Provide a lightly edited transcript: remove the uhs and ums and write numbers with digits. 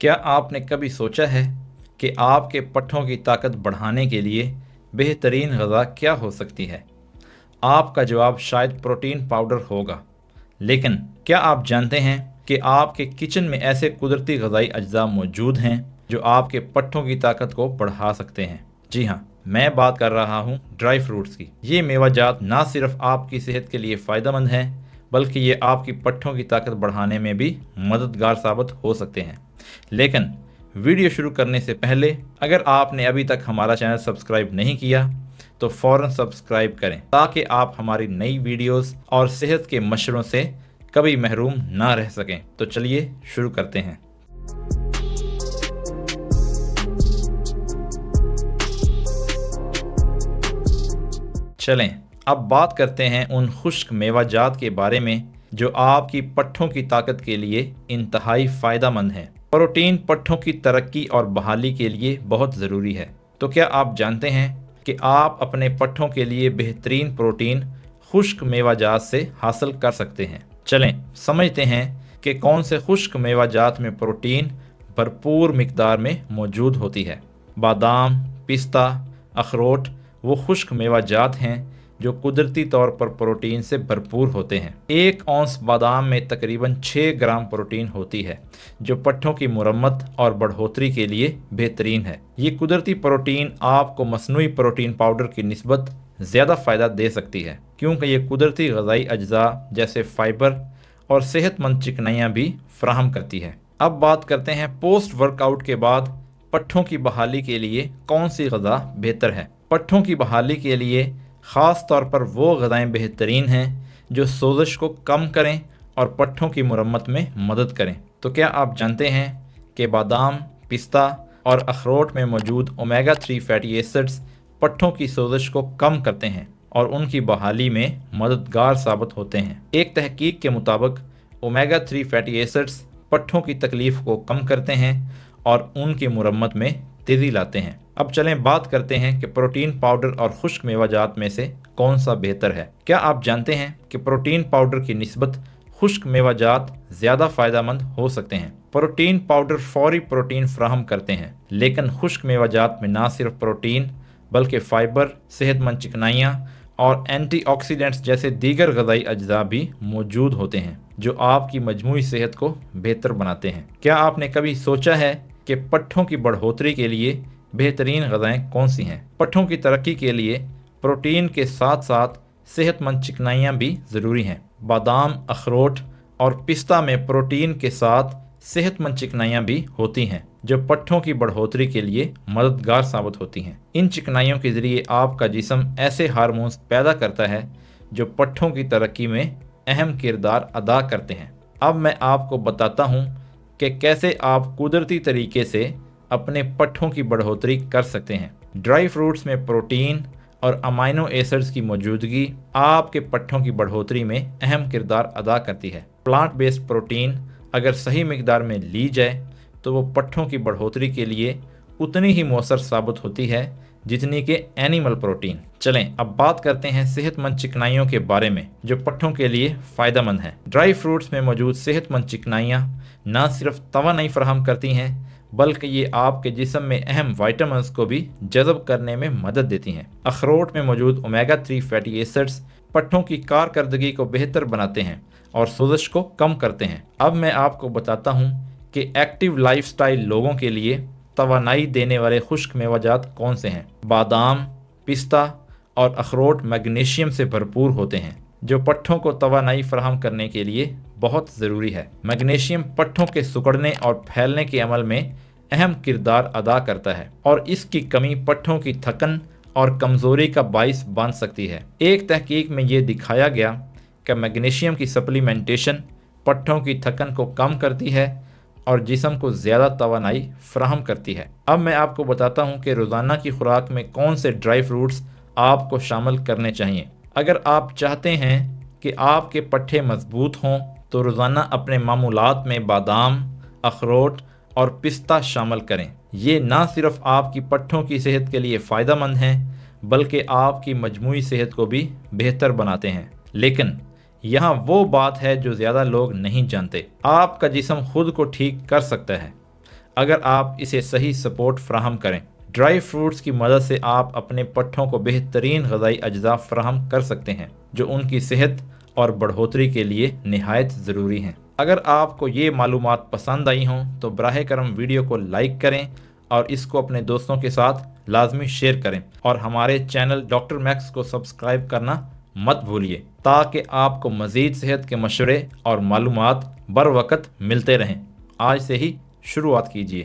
क्या आपने कभी सोचा है कि आपके पट्ठों की ताकत बढ़ाने के लिए बेहतरीन ग़ज़ा क्या हो सकती है? आपका जवाब शायद प्रोटीन पाउडर होगा, लेकिन क्या आप जानते हैं कि आपके किचन में ऐसे कुदरती ग़ज़ाई अज्जा मौजूद हैं जो आपके पट्ठों की ताकत को बढ़ा सकते हैं? जी हाँ, मैं बात कर रहा हूँ ड्राई फ्रूट्स की। ये मेवाजात ना सिर्फ आपकी सेहत के लिए फ़ायदेमंद हैं, बल्कि ये आपकी पट्ठों की ताकत बढ़ाने में भी मददगार साबित हो सकते हैं। लेकिन वीडियो शुरू करने से पहले अगर आपने अभी तक हमारा चैनल सब्सक्राइब नहीं किया तो फ़ौरन सब्सक्राइब करें ताकि आप हमारी नई वीडियोस और सेहत के मशवरों से कभी महरूम ना रह सकें। तो चलिए शुरू करते हैं। चलें अब बात करते हैं उन खुश्क मेवाजात के बारे में जो आपकी पट्ठों की ताकत के लिए इंतहाई फ़ायदेमंद हैं। प्रोटीन पट्ठों की तरक्की और बहाली के लिए बहुत ज़रूरी है। तो क्या आप जानते हैं कि आप अपने पट्ठों के लिए बेहतरीन प्रोटीन खुश्क मेवाजात से हासिल कर सकते हैं? चलें समझते हैं कि कौन से खुश्क मेवाजात में प्रोटीन भरपूर मिकदार में मौजूद होती है। बादाम, पिस्ता, अखरोट वो खुश्क मेवाजात हैं जो कुदरती तौर पर प्रोटीन से भरपूर होते हैं। 1 औंस बादाम में तकरीबन 6 ग्राम प्रोटीन होती है, जो पट्ठों की मुरम्मत और बढ़ोतरी के लिए बेहतरीन है। ये कुदरती प्रोटीन आपको मसनूई प्रोटीन पाउडर की निस्बत ज़्यादा फ़ायदा दे सकती है, क्योंकि ये कुदरती ग़ज़ाई अज्जा जैसे फ़ाइबर और सेहतमंद चिकनाइयाँ भी फराहम करती है। अब बात करते हैं पोस्ट वर्कआउट के बाद पट्ठों की बहाली के लिए कौन सी ग़ज़ा बेहतर है। पट्ठों की बहाली के लिए ख़ास तौर पर वो ग़ज़ाएँ बेहतरीन हैं जो सोज़श को कम करें और पट्ठों की मुरम्मत में मदद करें। तो क्या आप जानते हैं कि बादाम, पिस्ता और अखरोट में मौजूद ओमेगा 3 फैटी एसिड्स पट्ठों की सोज़श को कम करते हैं और उनकी बहाली में मददगार साबित होते हैं। एक तहकीक के मुताबिक ओमेगा 3 फैटी एसिड्स पट्ठों की तकलीफ़ को कम करते हैं और उनकी मुरम्मत में तेज़ी लाते हैं। अब चलें बात करते हैं कि प्रोटीन पाउडर और खुश्क मेवाजात में से कौन सा बेहतर है। क्या आप जानते हैं कि प्रोटीन पाउडर की निस्बत खुश्क मेवाजात ज़्यादा फ़ायदेमंद हो सकते हैं। प्रोटीन पाउडर फौरी प्रोटीन फ्राहम करते हैं, लेकिन खुश्क मेवाजात में ना सिर्फ प्रोटीन बल्कि फ़ाइबर, सेहतमंद चिकनाइयाँ और एंटीऑक्सीडेंट्स जैसे दीगर ग़ज़ाई अज्जा भी मौजूद होते हैं जो आपकी मजमूई सेहत को बेहतर बनाते हैं। क्या आपने कभी सोचा है कि पट्ठों की बढ़ोतरी के लिए बेहतरीन ग़ज़ाएँ कौन सी हैं? पट्ठों की तरक्की के लिए प्रोटीन के साथ साथ सेहतमंद चिकनाइयाँ भी ज़रूरी हैं। बादाम, अखरोट और पिस्ता में प्रोटीन के साथ सेहतमंद चिकनाइयाँ भी होती हैं जो पट्ठों की बढ़ोतरी के लिए मददगार साबित होती हैं। इन चिकनाइयों के ज़रिए आपका जिस्म ऐसे हार्मोन्स पैदा करता है जो पट्ठों की तरक्की में अहम किरदार अदा करते हैं। अब मैं आपको बताता हूँ कि कैसे आप कुदरती तरीके से अपने पट्ठों की बढ़ोतरी कर सकते हैं। ड्राई फ्रूट्स में प्रोटीन और अमाइनो एसिड्स की मौजूदगी आपके पट्ठों की बढ़ोतरी में अहम किरदार अदा करती है। प्लांट बेस्ड प्रोटीन अगर सही मिकदार में ली जाए तो वो पट्ठों की बढ़ोतरी के लिए उतनी ही मौसर साबित होती है जितनी कि एनिमल प्रोटीन। चलें अब बात करते हैं सेहतमंद चिकनाइयों के बारे में जो पट्ठों के लिए फ़ायदेमंद हैं। ड्राई फ्रूट्स में मौजूद सेहतमंद चिकनाइयाँ न सिर्फ तवानाई फराहम करती हैं बल्कि ये आपके जिस्म में अहम विटामिन्स को भी जज़ब करने में मदद देती हैं। अखरोट में मौजूद ओमेगा 3 फैटी एसिड्स पट्ठों की कारकर्दगी को बेहतर बनाते हैं और सोज़श को कम करते हैं। अब मैं आपको बताता हूँ कि एक्टिव लाइफस्टाइल लोगों के लिए तवानाई देने वाले खुश्क मेवाजात कौन से हैं। बादाम, पिस्ता और अखरोट मैग्नीशियम से भरपूर होते हैं जो पट्ठों को तवानाई फराहम करने के लिए बहुत ज़रूरी है। मैग्नीशियम पट्ठों के सिकुड़ने और फैलने के अमल में अहम किरदार अदा करता है और इसकी कमी पट्ठों की थकन और कमज़ोरी का बाइस बन सकती है। एक तहकीक में ये दिखाया गया कि मैग्नीशियम की सप्लीमेंटेशन पट्ठों की थकन को कम करती है और जिस्म को ज़्यादा तवानाई फराहम करती है। अब मैं आपको बताता हूँ कि रोज़ाना की खुराक में कौन से ड्राई फ्रूट्स आपको शामिल करने चाहिए। अगर आप चाहते हैं कि आपके पट्ठे मजबूत हों तो रोज़ाना अपने मामूलात में बादाम, अखरोट और पिस्ता शामिल करें। ये ना सिर्फ आपकी पट्ठों की सेहत के लिए फ़ायदेमंद हैं बल्कि आपकी मजमूई सेहत को भी बेहतर बनाते हैं। लेकिन यहाँ वो बात है जो ज़्यादा लोग नहीं जानते। आपका जिस्म खुद को ठीक कर सकता है اگر آپ اسے صحیح سپورٹ فراہم کریں۔ ڈرائی فروٹس کی مدد سے آپ اپنے پٹھوں کو بہترین غذائی اجزاء فراہم کر سکتے ہیں جو ان کی صحت اور بڑھوتری کے لیے نہایت ضروری ہیں۔ اگر آپ کو یہ معلومات پسند آئی ہوں تو براہ کرم ویڈیو کو لائک کریں اور اس کو اپنے دوستوں کے ساتھ لازمی شیئر کریں، اور ہمارے چینل ڈاکٹر میکس کو سبسکرائب کرنا مت بھولیے تاکہ آپ کو مزید صحت کے مشورے اور معلومات بر وقت ملتے رہیں۔ آج سے ہی شروعات کیجیے۔